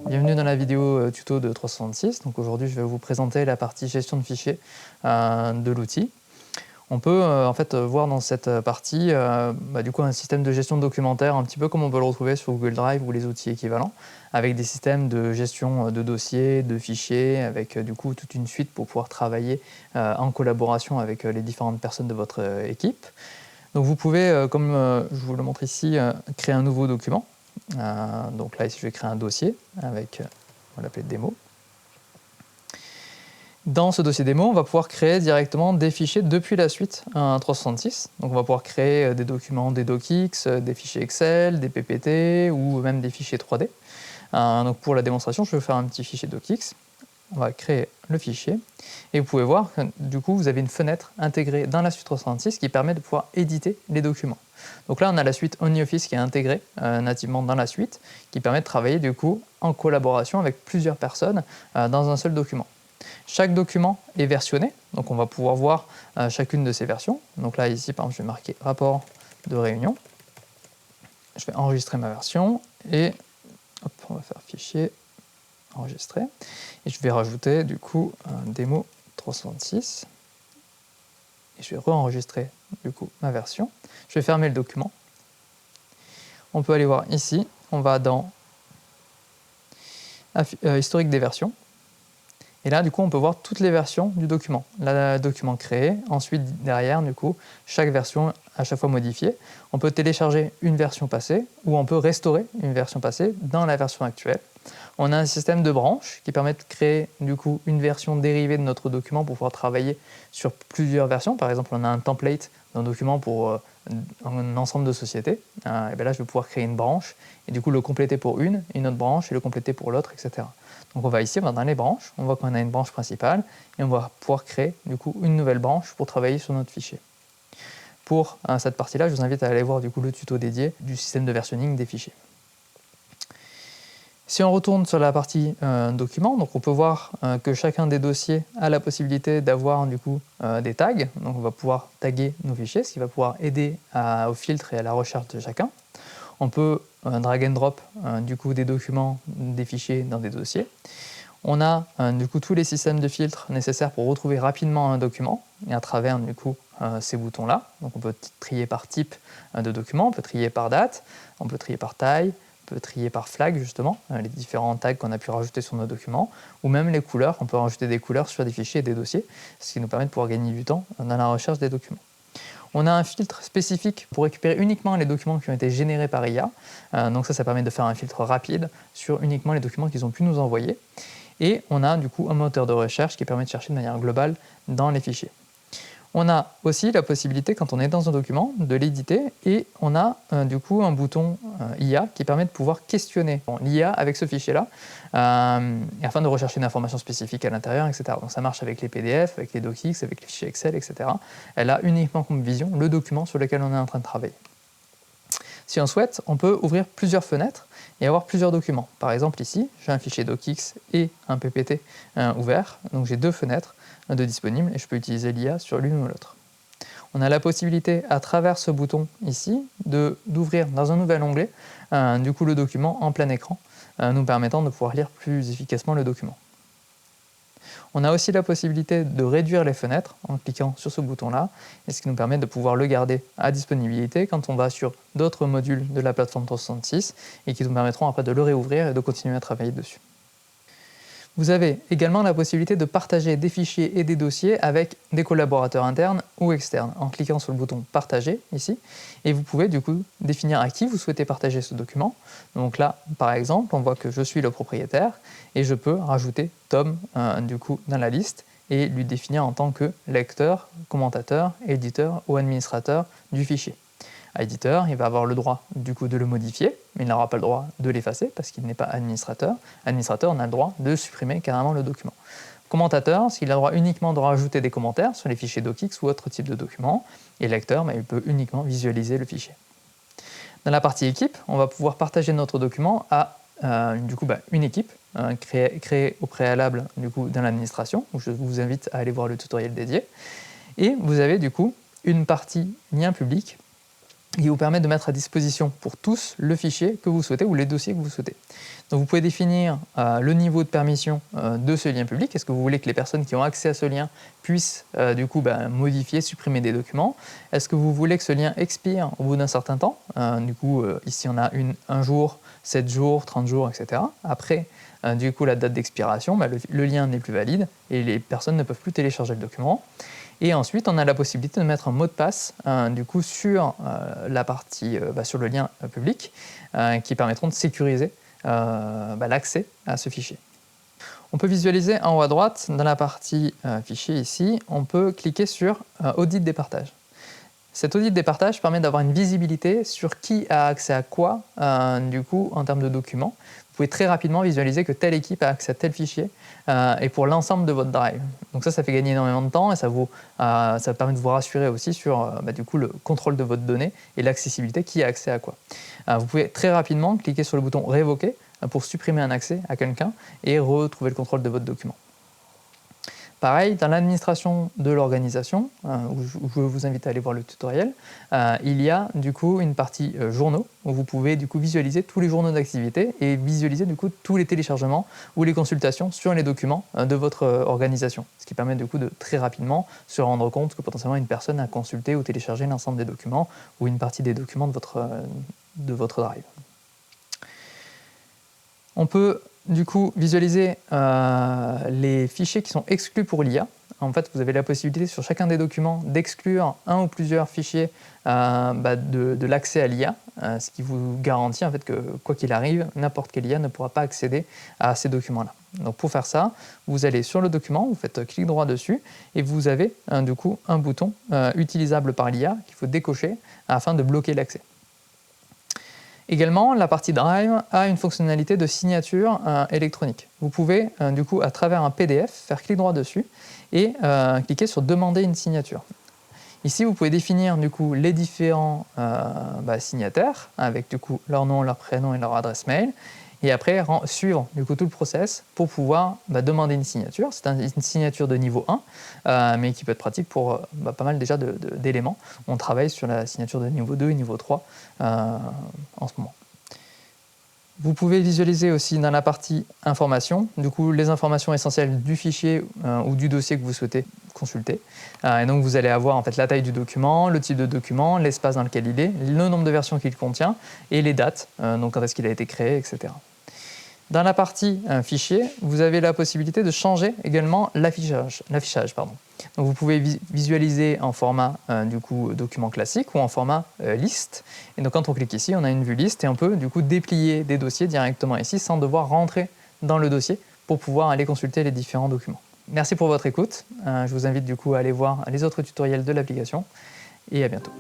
Bienvenue dans la vidéo tuto de 366. Donc aujourd'hui, je vais vous présenter la partie gestion de fichiers de l'outil. On peut en fait voir dans cette partie du coup un système de gestion documentaire un petit peu comme on peut le retrouver sur Google Drive ou les outils équivalents, avec des systèmes de gestion de dossiers, de fichiers, avec du coup toute une suite pour pouvoir travailler en collaboration avec les différentes personnes de votre équipe. Donc vous pouvez, comme je vous le montre ici, créer un nouveau document. Donc là, ici, je vais créer un dossier avec, on va l'appeler démo. Dans ce dossier démo, on va pouvoir créer directement des fichiers depuis la suite 366. Donc on va pouvoir créer des documents, des docx, des fichiers Excel, des PPT ou même des fichiers 3D. Donc pour la démonstration, je vais faire un petit fichier docx. On va créer le fichier et vous pouvez voir que du coup vous avez une fenêtre intégrée dans la suite 366 qui permet de pouvoir éditer les documents. Donc là on a la suite OmniOffice qui est intégrée nativement dans la suite, qui permet de travailler du coup en collaboration avec plusieurs personnes dans un seul document. Chaque document est versionné, donc on va pouvoir voir chacune de ces versions. Donc là ici par exemple je vais marquer rapport de réunion, je vais enregistrer ma version et hop, on va faire fichier enregistrer et je vais rajouter du coup un démo 366 et je vais re-enregistrer du coup ma version. Je vais fermer le document. On peut aller voir ici, on va dans historique des versions et là du coup on peut voir toutes les versions du document. Le document créé, ensuite derrière du coup chaque version à chaque fois modifiée. On peut télécharger une version passée ou on peut restaurer une version passée dans la version actuelle. On a un système de branches qui permet de créer du coup une version dérivée de notre document pour pouvoir travailler sur plusieurs versions. Par exemple, on a un template d'un document pour un ensemble de sociétés. Et bien là, je vais pouvoir créer une branche et du coup le compléter pour une autre branche et le compléter pour l'autre, etc. Donc on va ici, on va dans les branches, on voit qu'on a une branche principale et on va pouvoir créer du coup une nouvelle branche pour travailler sur notre fichier. Pour cette partie-là, je vous invite à aller voir du coup le tuto dédié du système de versionning des fichiers. Si on retourne sur la partie document, donc on peut voir que chacun des dossiers a la possibilité d'avoir du coup des tags. Donc on va pouvoir taguer nos fichiers, ce qui va pouvoir aider au filtre et à la recherche de chacun. On peut drag and drop du coup des documents, des fichiers dans des dossiers. On a du coup tous les systèmes de filtres nécessaires pour retrouver rapidement un document et à travers du coup ces boutons-là. Donc on peut trier par type de document, on peut trier par date, on peut trier par taille, on peut trier par flag justement, les différents tags qu'on a pu rajouter sur nos documents, ou même les couleurs, on peut rajouter des couleurs sur des fichiers et des dossiers, ce qui nous permet de pouvoir gagner du temps dans la recherche des documents. On a un filtre spécifique pour récupérer uniquement les documents qui ont été générés par IA, donc ça permet de faire un filtre rapide sur uniquement les documents qu'ils ont pu nous envoyer. Et on a du coup un moteur de recherche qui permet de chercher de manière globale dans les fichiers. On a aussi la possibilité, quand on est dans un document, de l'éditer et on a du coup un bouton IA qui permet de pouvoir questionner l'IA avec ce fichier-là afin de rechercher une information spécifique à l'intérieur, etc. Donc ça marche avec les PDF, avec les docx, avec les fichiers Excel, etc. Elle a uniquement comme vision le document sur lequel on est en train de travailler. Si on souhaite, on peut ouvrir plusieurs fenêtres et avoir plusieurs documents. Par exemple ici, j'ai un fichier docx et un PPT ouvert, donc j'ai deux fenêtres de disponibles et je peux utiliser l'IA sur l'une ou l'autre. On a la possibilité à travers ce bouton ici d'ouvrir dans un nouvel onglet du coup le document en plein écran, nous permettant de pouvoir lire plus efficacement le document. On a aussi la possibilité de réduire les fenêtres en cliquant sur ce bouton-là, et ce qui nous permet de pouvoir le garder à disponibilité quand on va sur d'autres modules de la plateforme 366 et qui nous permettront après de le réouvrir et de continuer à travailler dessus. Vous avez également la possibilité de partager des fichiers et des dossiers avec des collaborateurs internes ou externes en cliquant sur le bouton « Partager » ici, et vous pouvez du coup définir à qui vous souhaitez partager ce document. Donc là, par exemple, on voit que je suis le propriétaire et je peux rajouter Tom du coup dans la liste et lui définir en tant que lecteur, commentateur, éditeur ou administrateur du fichier. Éditeur, il va avoir le droit du coup de le modifier, mais il n'aura pas le droit de l'effacer parce qu'il n'est pas administrateur. Administrateur, on a le droit de supprimer carrément le document. Commentateur, s'il a le droit uniquement de rajouter des commentaires sur les fichiers docx ou autre type de documents. Et lecteur, il peut uniquement visualiser le fichier. Dans la partie équipe, on va pouvoir partager notre document à une équipe créée au préalable du coup, dans l'administration. Je vous invite à aller voir le tutoriel dédié. Et vous avez du coup une partie lien public qui vous permet de mettre à disposition pour tous le fichier que vous souhaitez ou les dossiers que vous souhaitez. Donc vous pouvez définir le niveau de permission de ce lien public. Est-ce que vous voulez que les personnes qui ont accès à ce lien puissent modifier, supprimer des documents? Est-ce que vous voulez que ce lien expire au bout d'un certain temps? Ici on a un jour, 7 jours, 30 jours, etc. Après la date d'expiration, le lien n'est plus valide et les personnes ne peuvent plus télécharger le document. Et ensuite, on a la possibilité de mettre un mot de passe sur la partie, sur le lien public, qui permettront de sécuriser l'accès à ce fichier. On peut visualiser en haut à droite, dans la partie fichier ici, on peut cliquer sur Audit des partages. Cet audit des partages permet d'avoir une visibilité sur qui a accès à quoi, en termes de documents. Vous pouvez très rapidement visualiser que telle équipe a accès à tel fichier et pour l'ensemble de votre drive. Donc ça fait gagner énormément de temps et ça permet de vous rassurer aussi sur le contrôle de votre donnée et l'accessibilité, qui a accès à quoi. Vous pouvez très rapidement cliquer sur le bouton Révoquer pour supprimer un accès à quelqu'un et retrouver le contrôle de votre document. Pareil, dans l'administration de l'organisation, où je vous invite à aller voir le tutoriel, il y a une partie journaux, où vous pouvez visualiser tous les journaux d'activité et visualiser tous les téléchargements ou les consultations sur les documents de votre organisation. Ce qui permet de très rapidement se rendre compte que potentiellement une personne a consulté ou téléchargé l'ensemble des documents ou une partie des documents de votre drive. On peut visualiser les fichiers qui sont exclus pour l'IA. En fait, vous avez la possibilité sur chacun des documents d'exclure un ou plusieurs fichiers de l'accès à l'IA, ce qui vous garantit en fait que quoi qu'il arrive, n'importe quelle IA ne pourra pas accéder à ces documents-là. Donc pour faire ça, vous allez sur le document, vous faites clic droit dessus et vous avez un bouton utilisable par l'IA qu'il faut décocher afin de bloquer l'accès. Également, la partie Drive a une fonctionnalité de signature électronique. Vous pouvez, à travers un PDF, faire clic droit dessus et cliquer sur « Demander une signature ». Ici, vous pouvez définir les différents signataires avec leur nom, leur prénom et leur adresse mail. Et après, suivre tout le process pour pouvoir demander une signature. C'est une signature de niveau 1, mais qui peut être pratique pour pas mal déjà d'éléments. On travaille sur la signature de niveau 2 et niveau 3 en ce moment. Vous pouvez visualiser aussi dans la partie information, les informations essentielles du fichier ou du dossier que vous souhaitez consulter. Et donc vous allez avoir en fait la taille du document, le type de document, l'espace dans lequel il est, le nombre de versions qu'il contient et les dates, donc quand est-ce qu'il a été créé, etc. Dans la partie fichier, vous avez la possibilité de changer également l'affichage. Donc vous pouvez visualiser en format document classique ou en format liste. Et donc quand on clique ici, on a une vue liste et on peut déplier des dossiers directement ici sans devoir rentrer dans le dossier pour pouvoir aller consulter les différents documents. Merci pour votre écoute. Je vous invite à aller voir les autres tutoriels de l'application et à bientôt.